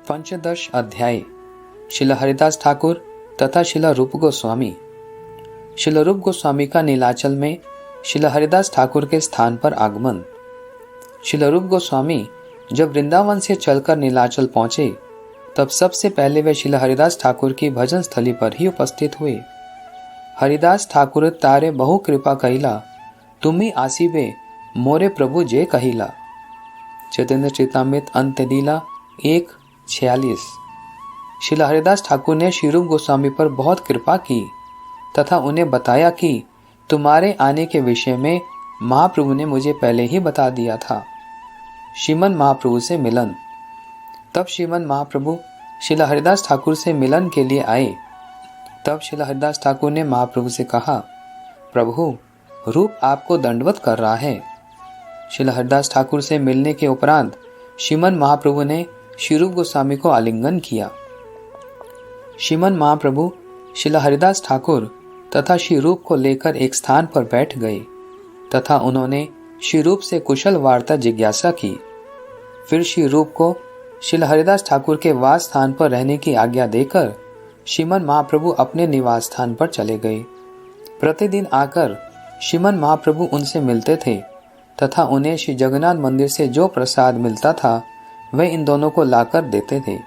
पंचदश अध्याय। श्रील हरिदास ठाकुर तथा श्रील रूप गोस्वामी। श्रील रूप गोस्वामी का नीलाचल में श्रील हरिदास ठाकुर के स्थान पर आगमन। श्रील रूप गोस्वामी जब वृंदावन से चलकर नीलाचल पहुंचे तब सबसे पहले वे श्रील हरिदास ठाकुर की भजन स्थली पर ही उपस्थित हुए। हरिदास ठाकुर तारे बहु कृपा कहिला, तुम्ही आसीबे मोरे प्रभु जे कहिला। चैतन्य चेतामृत अंत लीला 1:46। श्रील हरिदास ठाकुर ने श्री रूप गोस्वामी पर बहुत कृपा की तथा उन्हें बताया कि तुम्हारे आने के विषय में महाप्रभु ने मुझे पहले ही बता दिया था। श्रीमन महाप्रभु से मिलन। तब श्रीमन महाप्रभु श्रील हरिदास ठाकुर से मिलन के लिए आए। तब श्रील हरिदास ठाकुर ने महाप्रभु से कहा, प्रभु रूप आपको दंडवत कर रहा है। श्रील हरिदास ठाकुर से मिलने के उपरांत श्रीमन महाप्रभु ने श्री रूप गोस्वामी को आलिंगन किया। श्रीमन महाप्रभु श्रील हरिदास ठाकुर तथा श्री रूप को लेकर एक स्थान पर बैठ गए तथा उन्होंने श्री रूप से कुशल वार्ता जिज्ञासा की। फिर श्री रूप को श्रील हरिदास ठाकुर के वास स्थान पर रहने की आज्ञा देकर श्रीमन महाप्रभु अपने निवास स्थान पर चले गए। प्रतिदिन आकर श्रीमन महाप्रभु उनसे मिलते थे तथा उन्हें श्री जगन्नाथ मंदिर से जो प्रसाद मिलता था वह इन दोनों को लाकर देते थे।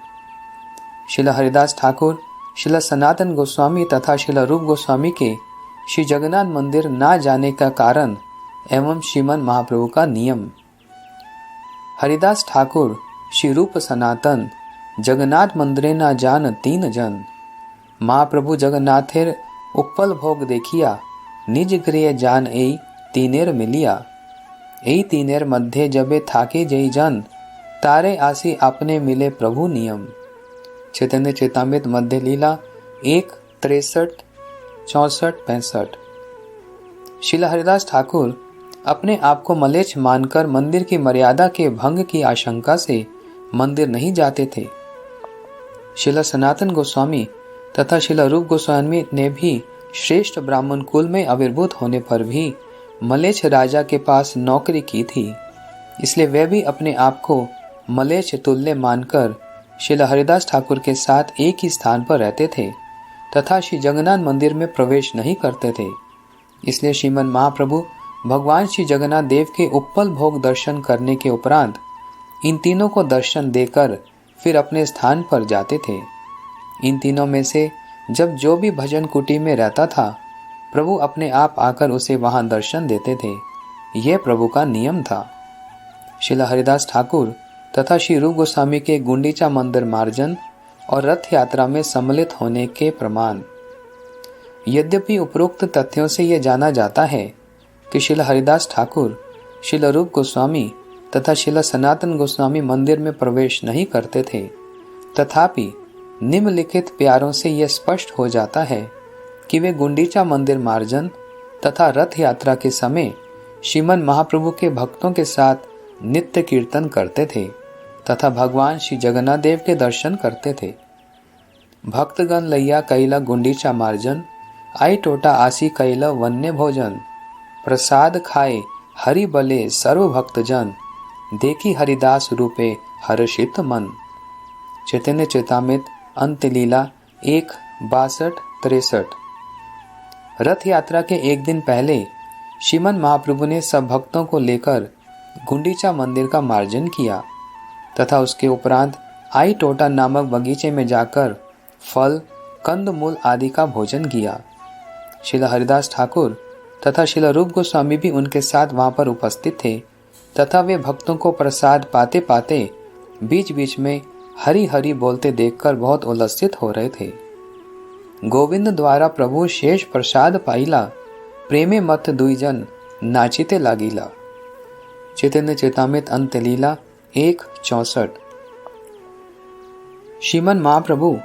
श्रील हरिदास ठाकुर श्रील सनातन गोस्वामी तथा श्रील रूप गोस्वामी के श्री जगन्नाथ मंदिर ना जाने का कारण एवं श्रीमन महाप्रभु का नियम। हरिदास ठाकुर श्री रूप सनातन जगन्नाथ मंदिरे ना जान तीन जन। महाप्रभु जगन्नाथेर उपल भोग देखिया निज गृह जान एई तीनेर मिलिया। एई तीनेर मध्य जबे थाके जई जन तारे आसी अपने मिले प्रभु नियम। चैतन्य चेतामृत मध्य लीला 1:63, 64, 65। श्रील हरिदास ठाकुर अपने आप को मलेच्छ मानकर मंदिर की मर्यादा के भंग की आशंका से मंदिर नहीं जाते थे। श्रील सनातन गोस्वामी तथा श्रील रूप गोस्वामी ने भी श्रेष्ठ ब्राह्मण कुल में आविर्भूत होने पर भी मलेच्छ राजा के पास नौकरी की थी, इसलिए वे भी अपने आप को मलेच्छ तुल्य मानकर श्रील हरिदास ठाकुर के साथ एक ही स्थान पर रहते थे तथा श्री जगन्नाथ मंदिर में प्रवेश नहीं करते थे। इसलिए श्रीमन महाप्रभु भगवान श्री जगन्नाथ देव के उपल भोग दर्शन करने के उपरांत इन तीनों को दर्शन देकर फिर अपने स्थान पर जाते थे। इन तीनों में से जब जो भी भजन कुटी में रहता था प्रभु अपने आप आकर उसे वहां दर्शन देते थे। यह प्रभु का नियम था। श्रील हरिदास ठाकुर तथा श्री रूप गोस्वामी के गुंडीचा मंदिर मार्जन और रथ यात्रा में सम्मिलित होने के प्रमाण। यद्यपि उपरोक्त तथ्यों से यह जाना जाता है कि श्रील हरिदास ठाकुर श्रील रूप गोस्वामी तथा श्रील सनातन गोस्वामी मंदिर में प्रवेश नहीं करते थे, तथापि निम्नलिखित प्यारों से यह स्पष्ट हो जाता है कि वे गुंडीचा मंदिर मार्जन तथा रथ यात्रा के समय श्रीमन महाप्रभु के भक्तों के साथ नित्य कीर्तन करते थे तथा भगवान श्री जगन्नाथ देव के दर्शन करते थे। भक्तगण लैया कैला गुंडीचा मार्जन आई टोटा आसी कैला वन्य भोजन। प्रसाद खाए हरि बले सर्व भक्तजन देखी हरिदास रूपे हर्षित मन। चैतन्य चेतामृत अंत लीला 1:62, 63। रथ यात्रा के एक दिन पहले श्रीमन महाप्रभु ने सब भक्तों को लेकर गुंडीचा मंदिर का मार्जन किया तथा उसके उपरांत आई टोटा नामक बगीचे में जाकर फल कंद मूल आदि का भोजन किया। श्रील हरिदास ठाकुर तथा श्रील रूप गोस्वामी भी उनके साथ वहां पर उपस्थित थे तथा वे भक्तों को प्रसाद पाते पाते बीच बीच में हरि हरि बोलते देखकर बहुत उल्लसित हो रहे थे। गोविंद द्वारा प्रभु शेष प्रसाद पाइला प्रेमे मत दुईजन नाचिते लागिला। चैतन्य चेतामृत अंत लीला 1:64। श्रीमन महाप्रभु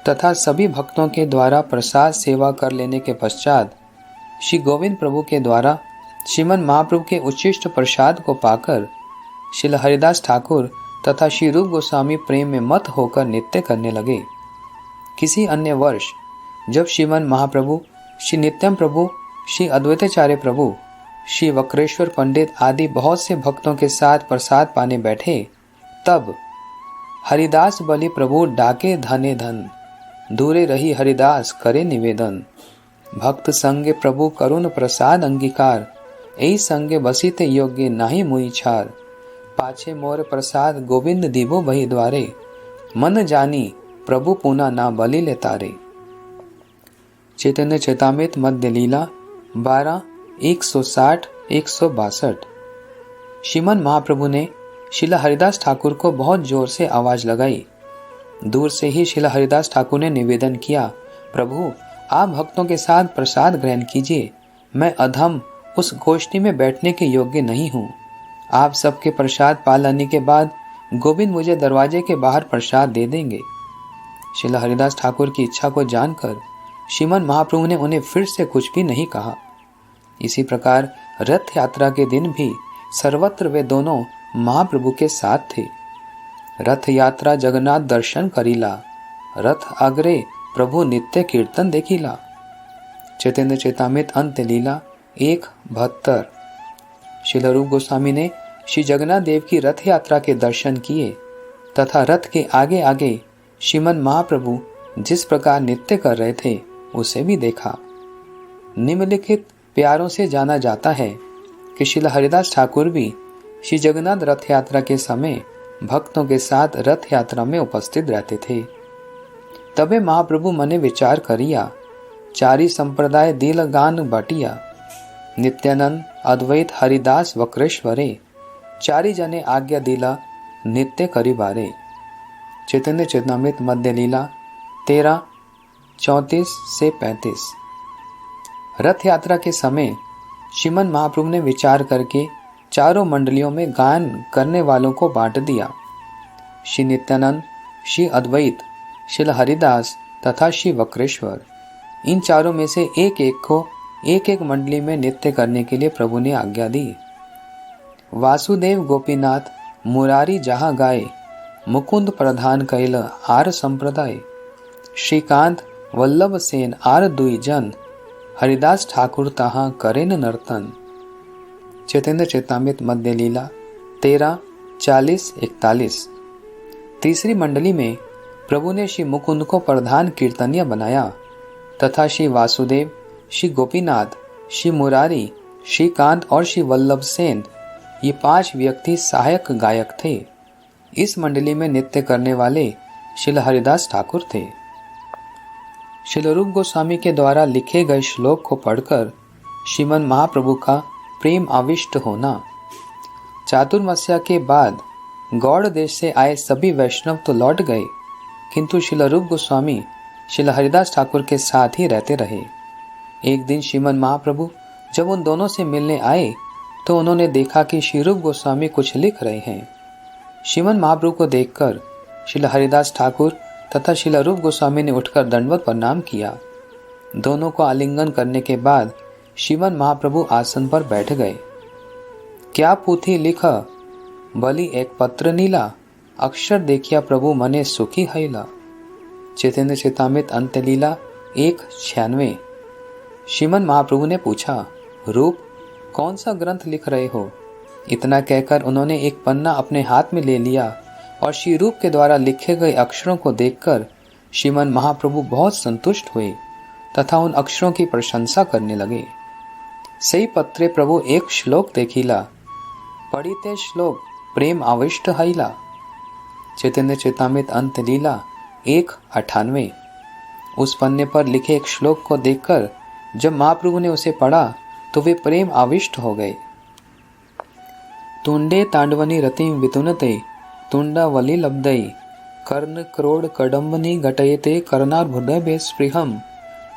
तथा सभी भक्तों के द्वारा प्रसाद सेवा कर लेने के पश्चात श्री गोविंद प्रभु के द्वारा श्रीमन महाप्रभु के उच्छिष्ट प्रसाद को पाकर श्रील हरिदास ठाकुर तथा श्री रूप गोस्वामी प्रेम में मत होकर नृत्य करने लगे। किसी अन्य वर्ष जब श्रीमन महाप्रभु, श्री नित्यम प्रभु, श्री अद्वैताचार्य प्रभु, श्री वक्रेश्वर पंडित आदि बहुत से भक्तों के साथ प्रसाद पाने बैठे, तब हरिदास बलि प्रभु डाके धने धन, दूरे रही हरिदास करे निवेदन। भक्त संगे प्रभु करुण प्रसाद अंगीकार, एई संगे बसिते योग्य नाही मुई छार। पाछे मोर प्रसाद गोविंद दीबो बही द्वारे, मन जानी प्रभु पुना ना बलि ले तारे। चैतन्य चैतामृत मध्य लीला 12, 160, 162। श्रीमन महाप्रभु ने श्रील हरिदास ठाकुर को बहुत जोर से आवाज लगाई। दूर से ही श्रील हरिदास ठाकुर ने निवेदन किया, प्रभु आप भक्तों के साथ प्रसाद ग्रहण कीजिए, मैं अधम उस गोष्ठी में बैठने के योग्य नहीं हूँ। आप सबके प्रसाद पा लेने के बाद गोविंद मुझे दरवाजे के बाहर प्रसाद दे देंगे। श्रील हरिदास ठाकुर की इच्छा को जानकर श्रीमन महाप्रभु ने उन्हें फिर से कुछ भी नहीं कहा। इसी प्रकार रथ यात्रा के दिन भी सर्वत्र वे दोनों महाप्रभु के साथ थे। रथ यात्रा जगन्नाथ दर्शन करीला, रथ आगरे प्रभु नित्य कीर्तन देखीला। चैतन्य चैतामृत अंत्य लीला 1:72। श्रील रूप गोस्वामी ने श्री जगन्नाथ देव की रथ यात्रा के दर्शन किए तथा रथ के आगे आगे श्रीमन महाप्रभु जिस प्रकार नृत्य कर रहे थे उसे भी देखा। निम्नलिखित प्यारों से जाना जाता है कि श्रील हरिदास ठाकुर भी श्री जगन्नाथ रथ यात्रा के समय भक्तों के साथ रथ यात्रा में उपस्थित रहते थे। तबे महाप्रभु मने विचार करिया, चारी संप्रदाय दिल गान बाटिया, नित्यानंद अद्वैत हरिदास वक्रेश्वरे, चारी जने आज्ञा दिला नित्य करी बारे। चैतन्य चैतनामृत मध्य लीला 13, 34 से 35। रथ यात्रा के समय श्रीमन महाप्रभु ने विचार करके चारों मंडलियों में गायन करने वालों को बांट दिया। श्री नित्यानंद, श्री अद्वैत, श्री हरिदास तथा श्री वक्रेश्वर, इन चारों में से एक एक को एक एक मंडली में नृत्य करने के लिए प्रभु ने आज्ञा दी। वासुदेव गोपीनाथ मुरारी जहाँ गाए, मुकुंद प्रधान कैल आर संप्रदाय, श्रीकांत वल्लभ सेन आर दुई जन, हरिदास ठाकुर तहाँ करेन नर्तन। चैतन्य चैतामृत मध्य लीला 13, 40, 41। तीसरी मंडली में प्रभु ने श्री मुकुंद को प्रधान कीर्तनिया बनाया तथा श्री वासुदेव, श्री गोपीनाथ, श्री मुरारी, श्रीकांत और श्री वल्लभ सेन, ये 5 व्यक्ति सहायक गायक थे। इस मंडली में नृत्य करने वाले श्रील हरिदास ठाकुर थे। श्रील रूप गोस्वामी के द्वारा लिखे गए श्लोक को पढ़कर श्रीमन महाप्रभु का प्रेम आविष्ट होना। चातुर्मास्या के बाद गौड़ देश से आए सभी वैष्णव तो लौट गए, किंतु श्रील रूप गोस्वामी श्रील हरिदास ठाकुर के साथ ही रहते रहे। एक दिन श्रीमन महाप्रभु जब उन दोनों से मिलने आए तो उन्होंने देखा कि श्री रूप गोस्वामी कुछ लिख रहे हैं। श्रीमन महाप्रभु को देखकर श्रील हरिदास ठाकुर तथा श्रील रूप गोस्वामी ने उठकर दंडवत प्रणाम किया। दोनों को आलिंगन करने के बाद श्रीमन महाप्रभु आसन पर बैठ गए। क्या पूथी लिख बलि एक पत्र नीला, अक्षर देखिया प्रभु मने सुखी हैला। चैतन्य चैतामृत अंत्य लीला 1:96। श्रीमन महाप्रभु ने पूछा, रूप कौन सा ग्रंथ लिख रहे हो? इतना कहकर उन्होंने एक पन्ना अपने हाथ में ले लिया और श्री रूप के द्वारा लिखे गए अक्षरों को देखकर श्रीमन महाप्रभु बहुत संतुष्ट हुए तथा उन अक्षरों की प्रशंसा करने लगे। सही पत्रे प्रभु एक श्लोक देखिला, पढ़िते श्लोक प्रेम आविष्ट हैला। चैतन्य चैतामृत अंत्य लीला 1:98। उस पन्ने पर लिखे एक श्लोक को देखकर जब महाप्रभु ने उसे पढ़ा तो वे प्रेम आविष्ट हो गए। तुंडे तांडवनी रतिम वितुनते, तुंडावली लब्धई, कर्ण क्रोड़ कडम्बनी घटयते, कर्णार्बुदय स्पृहम,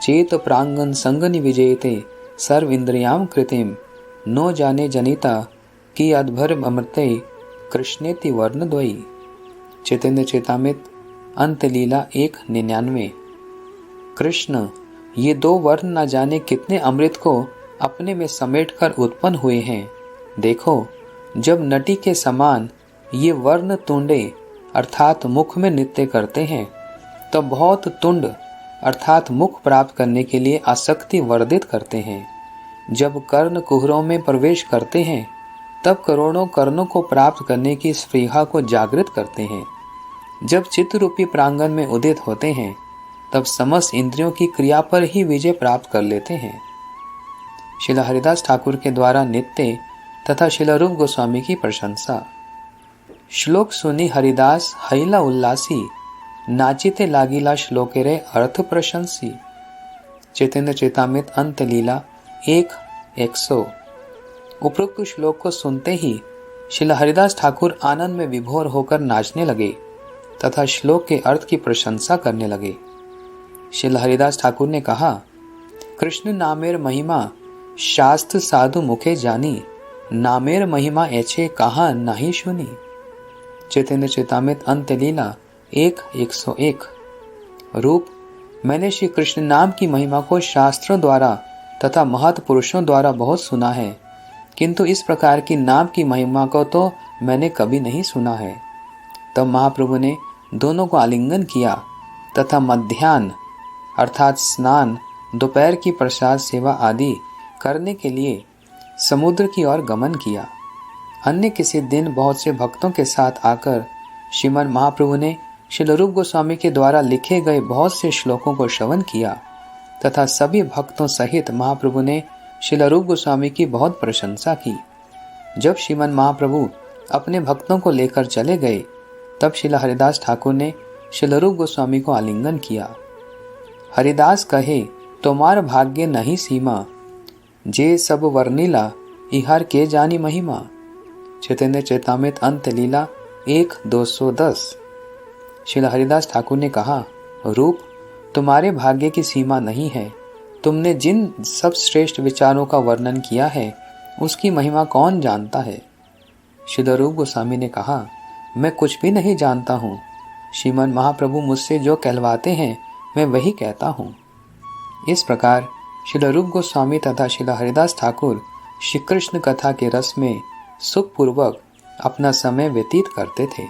चेत प्रांगन संगनि विजयते, सर्व इंद्रियाम कृतिम, नो जाने जनिता की अद्भर अमृते, कृष्णेति वर्ण द्वयी। चैतन्य चैतामृत अंत्य लीला 1:99। कृष्ण ये 2 वर्ण न जाने कितने अमृत को अपने में समेटकर उत्पन्न हुए हैं। देखो, जब नटी के समान ये वर्ण तुंडे अर्थात मुख में नृत्य करते हैं तो बहुत तुंड अर्थात मुख प्राप्त करने के लिए आसक्ति वर्धित करते हैं। जब कर्ण कुहरों में प्रवेश करते हैं तब करोड़ों कर्णों को प्राप्त करने की स्पृहा को जागृत करते हैं। जब चित्त रूपी प्रांगण में उदित होते हैं तब समस्त इंद्रियों की क्रिया पर ही विजय प्राप्त कर लेते हैं। श्रील हरिदास ठाकुर के द्वारा नित्य तथा श्रील रूप गोस्वामी की प्रशंसा। श्लोक सुनी हरिदास हैला उल्लासी, नाचिते लागिला श्लोकेरे अर्थ प्रशंसी। चैतन्य चेतामृत अंत लीला 1:100। उपरोक्त श्लोक को सुनते ही श्रील हरिदास ठाकुर आनंद में विभोर होकर नाचने लगे तथा श्लोक के अर्थ की प्रशंसा करने लगे। श्रील हरिदास ठाकुर ने कहा, कृष्ण नामेर महिमा शास्त्र साधु मुखे जानी, नामेर महिमा ऐछे कहा नहीं सुनी। चैतन्य चेतामृत अंत लीला 1:101। रूप, मैंने श्री कृष्ण नाम की महिमा को शास्त्रों द्वारा तथा महत् पुरुषों द्वारा बहुत सुना है, किंतु इस प्रकार की नाम की महिमा को तो मैंने कभी नहीं सुना है। तब महाप्रभु ने दोनों को आलिंगन किया तथा मध्याह्न अर्थात स्नान, दोपहर की प्रसाद सेवा आदि करने के लिए समुद्र की ओर गमन किया। अन्य किसी दिन बहुत से भक्तों के साथ आकर श्रीमद् महाप्रभु ने श्रील रूप गोस्वामी के द्वारा लिखे गए बहुत से श्लोकों को श्रवण किया तथा सभी भक्तों सहित महाप्रभु ने श्रील रूप गोस्वामी की बहुत प्रशंसा की। जब श्रीमद् महाप्रभु अपने भक्तों को लेकर चले गए तब श्रील हरिदास ठाकुर ने श्रील रूप गोस्वामी को आलिंगन किया। हरिदास कहे, तुम्हार भाग्य नहीं सीमा, जे सब वर्णिला इहार के जानी महिमा। चैतन्य चेतामृत अंत लीला 1:210। श्रील हरिदास ठाकुर ने कहा, रूप, तुम्हारे भाग्य की सीमा नहीं है। तुमने जिन सब श्रेष्ठ विचारों का वर्णन किया है उसकी महिमा कौन जानता है। श्रील रूप गोस्वामी ने कहा, मैं कुछ भी नहीं जानता हूँ। श्रीमद् महाप्रभु मुझसे जो कहलवाते हैं मैं वही कहता हूँ। इस प्रकार श्रील रूप गोस्वामी तथा श्रील हरिदास ठाकुर श्री कृष्ण कथा के रस में सुखपूर्वक अपना समय व्यतीत करते थे।